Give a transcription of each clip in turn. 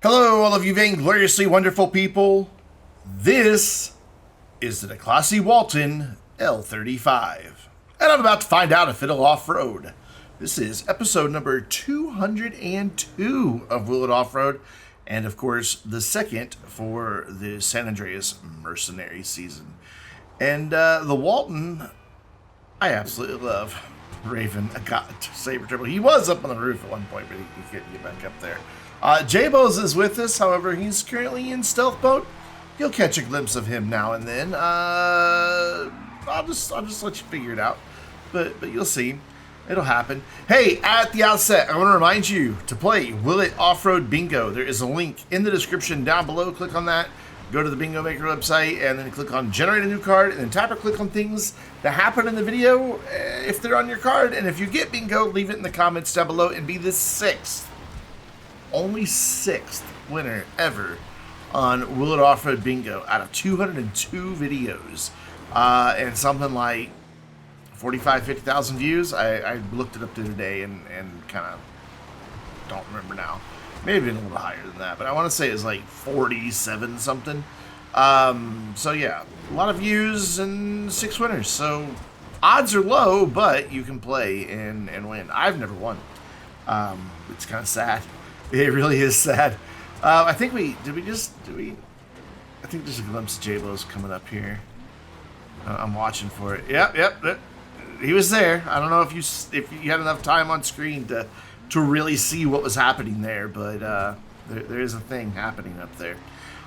Hello, all of you vaingloriously wonderful people. This is the Declasse Walton L35. And I'm about to find out if it'll off-road. This is episode number 202 of Will It Off-Road. And of course, the second for the San Andreas Mercenary season. And the Walton, I absolutely love. Raven, I got Saber Triple. He was up on the roof at one point, but he couldn't get back up there. J-Bose is with us, however, he's currently in stealth mode. You'll catch a glimpse of him now and then. I'll just let you figure it out, but you'll see. It'll happen. Hey, at the outset, I want to remind you to play Will It Off-Road Bingo. There is a link in the description down below. Click on that. Go to the Bingo Maker website, and then click on Generate a New Card, and then tap or click on things that happen in the video if they're on your card. And if you get bingo, leave it in the comments down below and be the only sixth winner ever on Will It Off-Road Bingo out of 202 videos and something like 50,000 views. I looked it up the other day and kind of don't remember now. Maybe been a little higher than that, but I want to say it's like 47 something. So yeah, a lot of views and 6 winners. So odds are low, but you can play and win. I've never won. It's kind of sad. It really is sad. I think I think there's a glimpse of J-Bose coming up here. I'm watching for it. Yep. He was there. I don't know if you had enough time on screen to really see what was happening there, but there is a thing happening up there.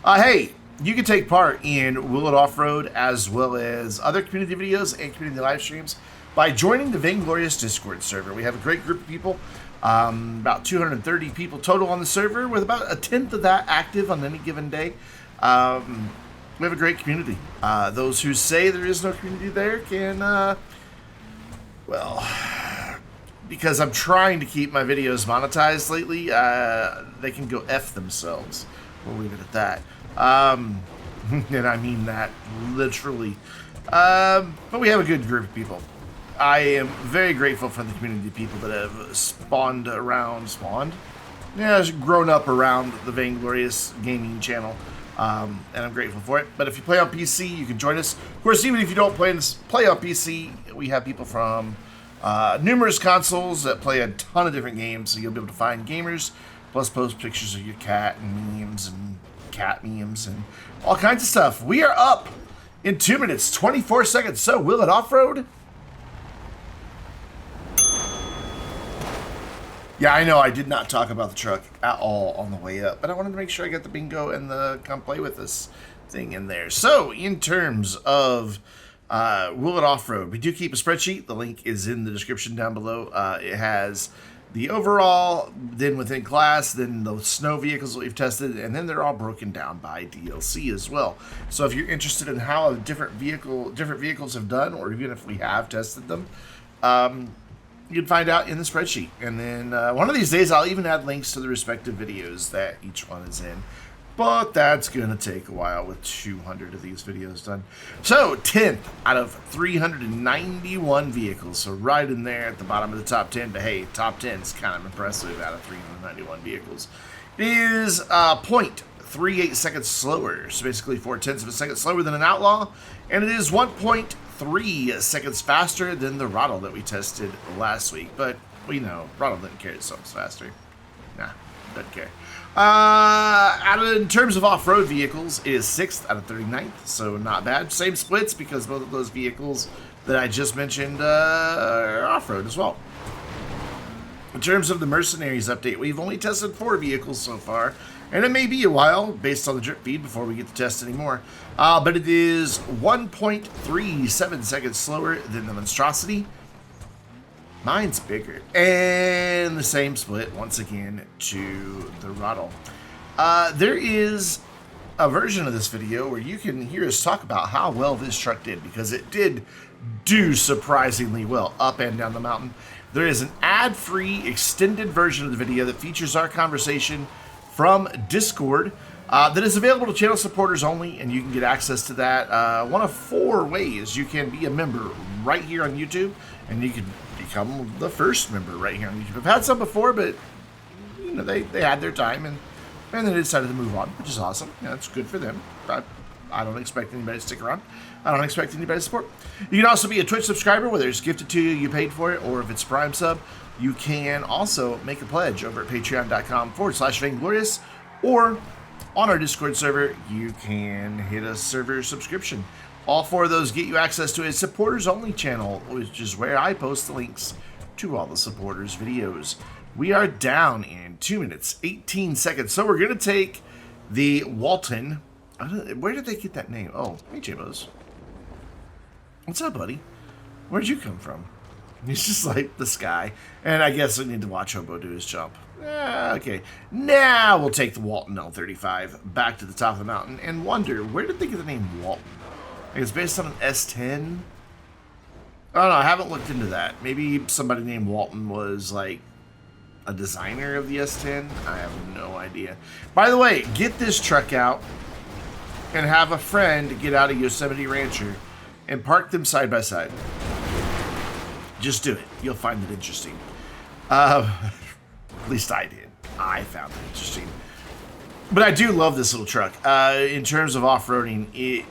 Hey, you can take part in Will It Off-Road as well as other community videos and community live streams by joining the Vainglorious Discord server. We have a great group of people. About 230 people total on the server, with about a tenth of that active on any given day. We have a great community. Those who say there is no community there can, well, because I'm trying to keep my videos monetized lately, they can go F themselves. We'll leave it at that. And I mean that literally. But we have a good group of people. I am very grateful for the community of people that have grown up around the Vainglorious gaming channel, and I'm grateful for it. But if you play on PC, you can join us. Of course, even if you don't play on PC, we have people from numerous consoles that play a ton of different games, so you'll be able to find gamers, plus post pictures of your cat and memes and cat memes and all kinds of stuff. We are up in 2 minutes, 24 seconds, so Will It Off-Road? Yeah, I know I did not talk about the truck at all on the way up, but I wanted to make sure I got the bingo and the come play with us thing in there. So, in terms of Will It Off-Road, we do keep a spreadsheet. The link is in the description down below. It has the overall, then within class, then the snow vehicles that we've tested, and then they're all broken down by DLC as well. So if you're interested in how different vehicles have done, or even if we have tested them, you can find out in the spreadsheet. And then one of these days, I'll even add links to the respective videos that each one is in. But that's going to take a while with 200 of these videos done. So, 10th out of 391 vehicles. So, right in there at the bottom of the top 10. But hey, top 10 is kind of impressive out of 391 vehicles. It is 0.38 seconds slower. So, basically 0.4 of a second slower than an Outlaw. And it is 1.3 seconds faster than the Rottle that we tested last week. But we know Rottle didn't care so much faster. Nah, doesn't care. In terms of off-road vehicles, it is 6th out of 39th, so not bad. Same splits because both of those vehicles that I just mentioned are off-road as well. In terms of the Mercenaries update, we've only tested 4 vehicles so far, and it may be a while based on the drip feed before we get to test anymore. But it is 1.37 seconds slower than the Monstrosity. Mine's bigger. And the same split, once again, to the Rottle. There is a version of this video where you can hear us talk about how well this truck did, because it did do surprisingly well up and down the mountain. There is an ad-free extended version of the video that features our conversation from Discord that is available to channel supporters only, and you can get access to that one of 4 ways. You can be a member right here on YouTube, and you can become the first member right here on YouTube. I've had some before, but you know they had their time and And then they decided to move on, which is awesome. Yeah, that's good for them. I don't expect anybody to stick around. I don't expect anybody to support. You can also be a Twitch subscriber, whether it's gifted to you, you paid for it, or if it's Prime sub. You can also make a pledge over at patreon.com/Vainglorious, or on our Discord server, you can hit a server subscription. All four of those get you access to a supporters-only channel, which is where I post the links to all the supporters' videos. We are down in 2 minutes, 18 seconds. So we're going to take the Walton. Where did they get that name? Oh, hey, J-Buzz. What's up, buddy? Where'd you come from? He's just like the sky. And I guess I need to watch Hobo do his jump. Okay. Now we'll take the Walton L35 back to the top of the mountain and wonder, where did they get the name Walton? It's based on an S10? I don't know. I haven't looked into that. Maybe somebody named Walton was like a designer of the S10? I have no idea. By the way, get this truck out and have a friend get out a Yosemite Rancher and park them side by side. Just do it. You'll find it interesting. At least I did. I found it interesting. But I do love this little truck. In terms of off-roading,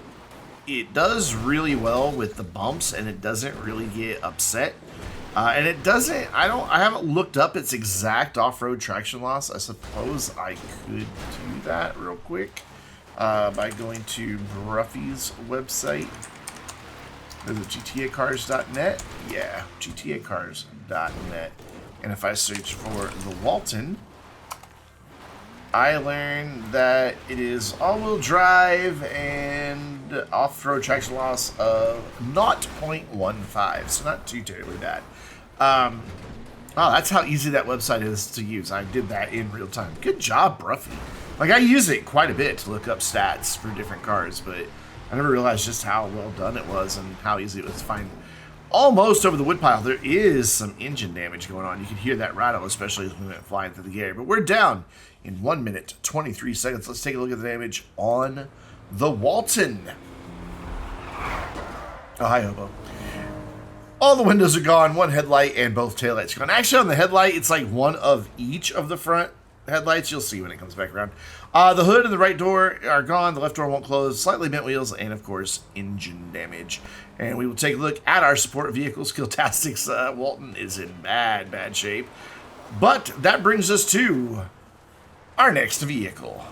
it does really well with the bumps, and it doesn't really get upset. And it doesn't, I haven't looked up its exact off-road traction loss. I suppose I could do that real quick by going to Bruffy's website. Is it GTAcars.net? Yeah, GTAcars.net. And if I search for the Walton, I learned that it is all-wheel drive and off-road traction loss of 0.15, so not too terribly bad. Wow, that's how easy that website is to use. I did that in real time. Good job, Bruffy. Like, I use it quite a bit to look up stats for different cars, but I never realized just how well done it was and how easy it was to find. Almost over the woodpile, there is some engine damage going on. You can hear that rattle, especially as we went flying through the air. But we're down in 1 minute, 23 seconds. Let's take a look at the damage on the Walton. Oh, hi, Hobo. All the windows are gone, one headlight and both taillights are gone. Actually, on the headlight, it's like one of each of the front headlights. You'll see when it comes back around. The hood and the right door are gone. The left door won't close. Slightly bent wheels and, of course, engine damage. And we will take a look at our support vehicles. Skilltastics Walton is in bad shape. But that brings us to our next vehicle.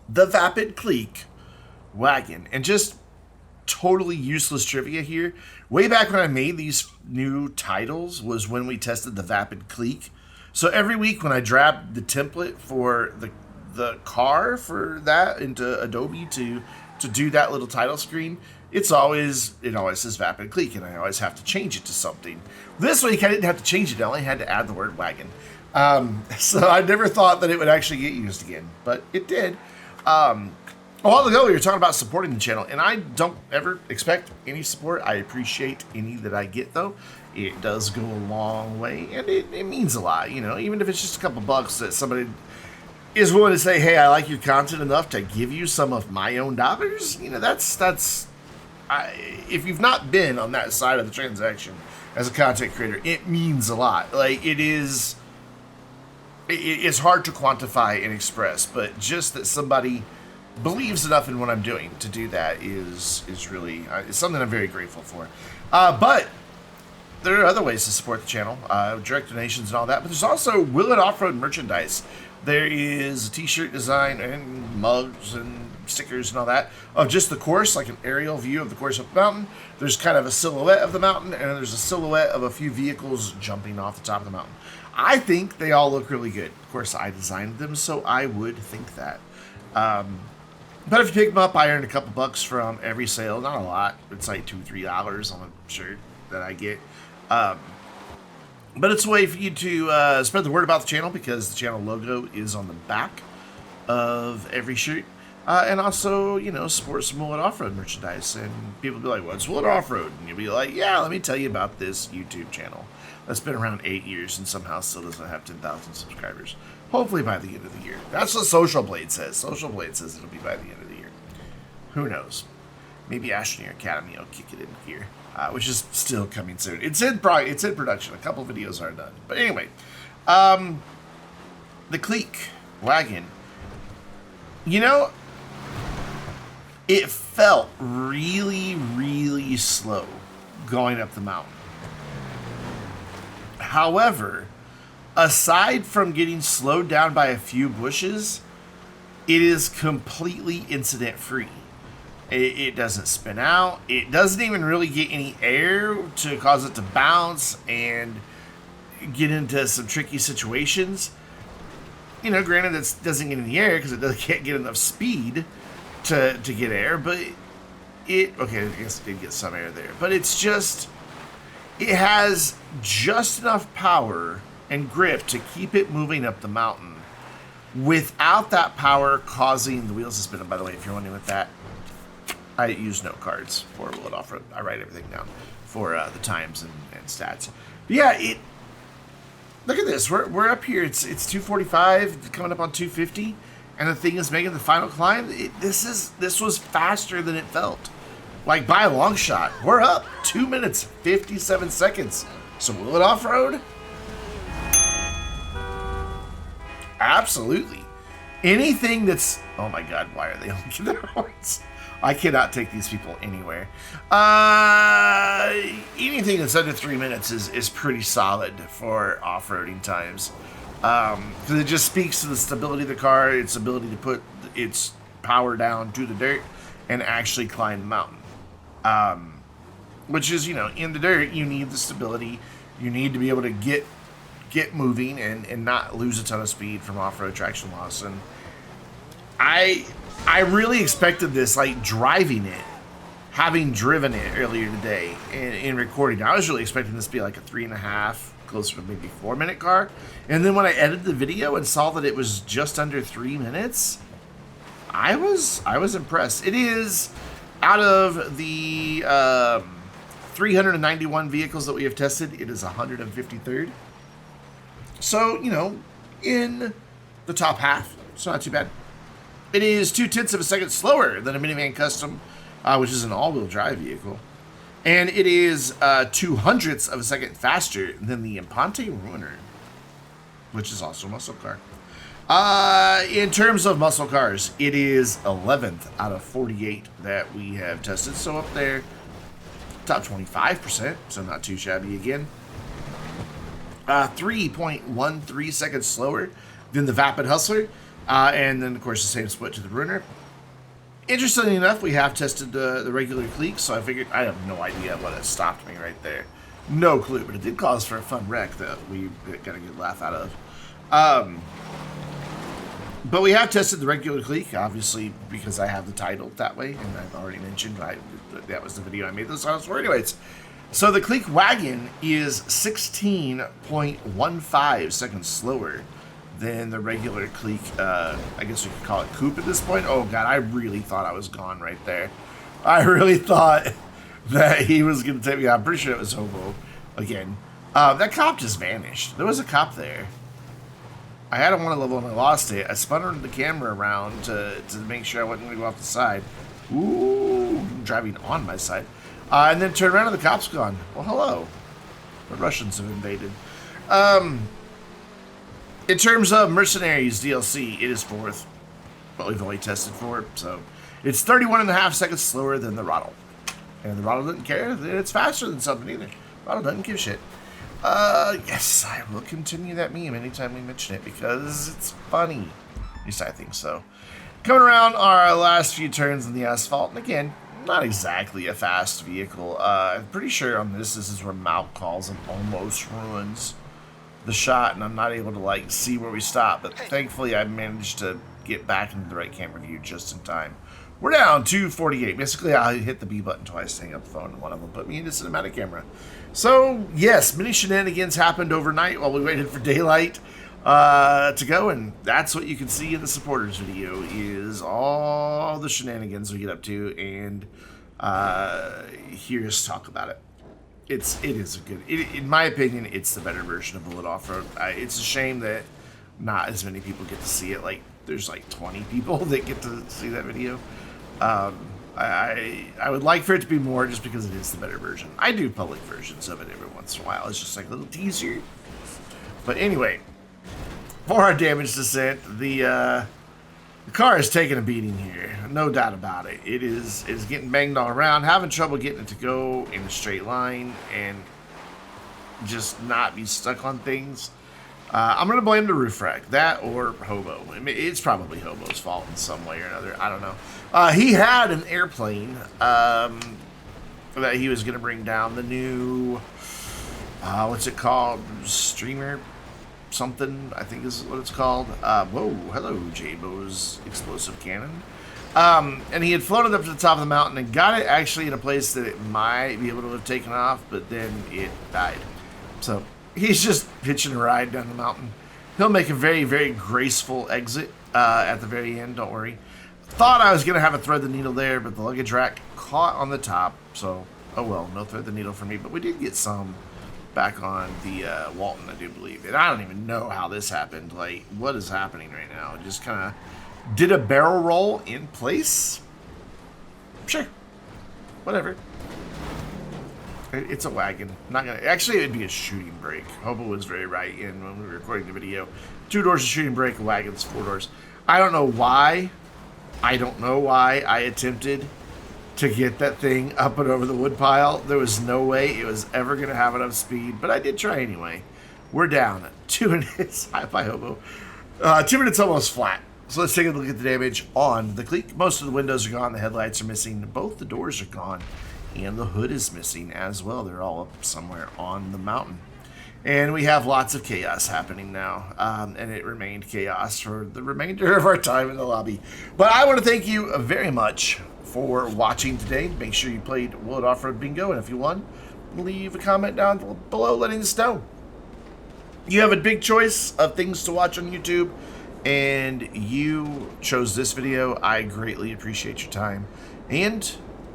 The Vapid Clique Wagon. And just totally useless trivia here. Way back when I made these new titles was when we tested the Vapid Clique. So every week when I drop the template for the car for that into Adobe to do that little title screen, it always says Vapid Clique, and I always have to change it to something. This week I didn't have to change it. I only had to add the word wagon. So I never thought that it would actually get used again, but it did. A while ago, we were talking about supporting the channel, and I don't ever expect any support. I appreciate any that I get, though. It does go a long way, and it means a lot, you know, even if it's just a couple bucks that somebody is willing to say, hey, I like your content enough to give you some of my own dollars. You know, if you've not been on that side of the transaction as a content creator, it means a lot. Like, it's hard to quantify and express, but just that somebody believes enough in what I'm doing to do that is really it's something I'm very grateful for. But there are other ways to support the channel, direct donations and all that. But there's also Will It Off-Road merchandise. There is a t-shirt design and mugs and stickers and all that of just the course, like an aerial view of the course of the mountain. There's kind of a silhouette of the mountain, and there's a silhouette of a few vehicles jumping off the top of the mountain. I think they all look really good. Of course, I designed them, so I would think that. But if you pick them up, I earn a couple bucks from every sale. Not a lot. It's like $2 or $3 on a shirt that I get. But it's a way for you to spread the word about the channel, because the channel logo is on the back of every shirt. And also, you know, support some Will It Off-Road merchandise. And people will be like, what's Will It Off-Road? And you'll be like, yeah, let me tell you about this YouTube channel that's been around 8 years and somehow still doesn't have 10,000 subscribers. Hopefully by the end of the year. That's what Social Blade says. Social Blade says it'll be by the end of the year. Who knows? Maybe Ashneer Academy will kick it in here, which is still coming soon. It's in production. A couple videos are done. But anyway, the Clique Wagon, you know, it felt really, really slow going up the mountain. However, aside from getting slowed down by a few bushes, it is completely incident free. It doesn't spin out. It doesn't even really get any air to cause it to bounce and get into some tricky situations. You know, granted, it doesn't get any air because it can't get enough speed to get air, but okay, I guess it did get some air there, but it's just, it has just enough power and grip to keep it moving up the mountain without that power causing the wheels to spin. And by the way, if you're wondering what that, I use note cards for Will It Offroad. I write everything down for the times and stats. But yeah, look at this. We're up here. It's 245, coming up on 250. And the thing is making the final climb. This was faster than it felt. Like by a long shot. We're up 2 minutes, 57 seconds. So will it off-road? Absolutely. Anything that's... Oh my god, why are they honking their horns? I cannot take these people anywhere. Anything that's under 3 minutes is pretty solid for off-roading times. Because it just speaks to the stability of the car, its ability to put its power down to the dirt and actually climb the mountain. Which is, you know, in the dirt, you need the stability. You need to be able to get moving and not lose a ton of speed from off-road traction loss. And I really expected this, like driving it, having driven it earlier today in recording. I was really expecting this to be like a 3.5, closer to maybe 4 minute car. And then when I edited the video and saw that it was just under 3 minutes, I was impressed. It is, out of the 391 vehicles that we have tested, it is 153rd. So, you know, in the top half. It's not too bad. It is 0.2 of a second slower than a Minivan Custom, which is an all-wheel drive vehicle. And it is 0.02 of a second faster than the Imponte Ruiner, which is also a muscle car. In terms of muscle cars, it is 11th out of 48 that we have tested. So up there, top 25%, so not too shabby again. 3.13 seconds slower than the Vapid Hustler. And then, of course, the same split to the Ruiner. Interestingly enough, we have tested the regular Clique, so I figured, I have no idea what had stopped me right there. No clue, but it did cause for a fun wreck that we got a good laugh out of. But we have tested the regular Clique, obviously, because I have the title that way, and I've already mentioned that was the video I made those sounds for. Anyways, so the Clique Wagon is 16.15 seconds slower than the regular Clique, I guess we could call it coupe at this point. Oh god, I really thought I was gone right there. I really thought that he was going to take me out. I'm pretty sure it was Hobo again. That cop just vanished. There was a cop there. I had him on a level and I lost it. I spun the camera around to make sure I wasn't going to go off the side. Ooh, driving on my side. And then turned around and the cop's gone. Well, hello. The Russians have invaded. In terms of Mercenaries DLC, it is 4th, but we've only tested 4, so it's 31.5 seconds slower than the Rottle. And the Rottle doesn't care that it's faster than something either. Rottle doesn't give a shit. Yes, I will continue that meme anytime we mention it because it's funny. At least I think so. Coming around our last few turns in the asphalt, and again, not exactly a fast vehicle. I'm pretty sure on this is where Malk calls and almost ruins the shot, and I'm not able to like see where we stop, but thankfully I managed to get back into the right camera view just in time. We're down to 48. Basically, I hit the B button twice to hang up the phone, and one of them put me into cinematic camera. So, yes, many shenanigans happened overnight while we waited for daylight to go, and that's what you can see in the supporters video, is all the shenanigans we get up to, and here's talk about it. It is a good, in my opinion, it's the better version of Bullet Offroad. It's a shame that not as many people get to see it. Like, there's like 20 people that get to see that video. I would like for it to be more just because it is the better version. I do public versions of it every once in a while. It's just like a little teaser. But anyway, for our damage descent, the car is taking a beating here, no doubt about it. It is getting banged all around, having trouble getting it to go in a straight line and just not be stuck on things. I'm going to blame the roof rack, that or Hobo. I mean, it's probably Hobo's fault in some way or another. I don't know. He had an airplane that he was going to bring down, the new, what's it called? Streamer something, I think is what it's called. Whoa, hello, J-Bo's explosive cannon. And he had flown it up to the top of the mountain and got it actually in a place that it might be able to have taken off, but then it died. So he's just hitching a ride down the mountain. He'll make a very, very graceful exit at the very end, don't worry. Thought I was going to have a thread the needle there, but the luggage rack caught on the top, so oh well, no thread the needle for me. But we did get some back on the Walton, I do believe. And I don't even know how this happened. Like, what is happening right now? It just kind of did a barrel roll in place. Sure. Whatever. It's a wagon. Not gonna. Actually, it'd be a shooting brake. Hobo was very right in when we were recording the video. 2 doors, a shooting brake, a wagon's 4 doors. I don't know why. I attempted to get that thing up and over the wood pile. There was no way it was ever going to have enough speed, but I did try anyway. We're down 2 minutes. Hi-fi Hobo. 2 minutes almost flat. So let's take a look at the damage on the Clique. Most of the windows are gone. The headlights are missing. Both the doors are gone. And the hood is missing as well. They're all up somewhere on the mountain. And we have lots of chaos happening now. And it remained chaos for the remainder of our time in the lobby. But I want to thank you very much for watching today. Make sure you played Will It Off-Road Bingo. And if you won, leave a comment down below letting us know. You have a big choice of things to watch on YouTube. And you chose this video. I greatly appreciate your time. And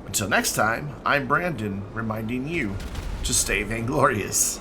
until next time, I'm Brandon, reminding you to stay vainglorious.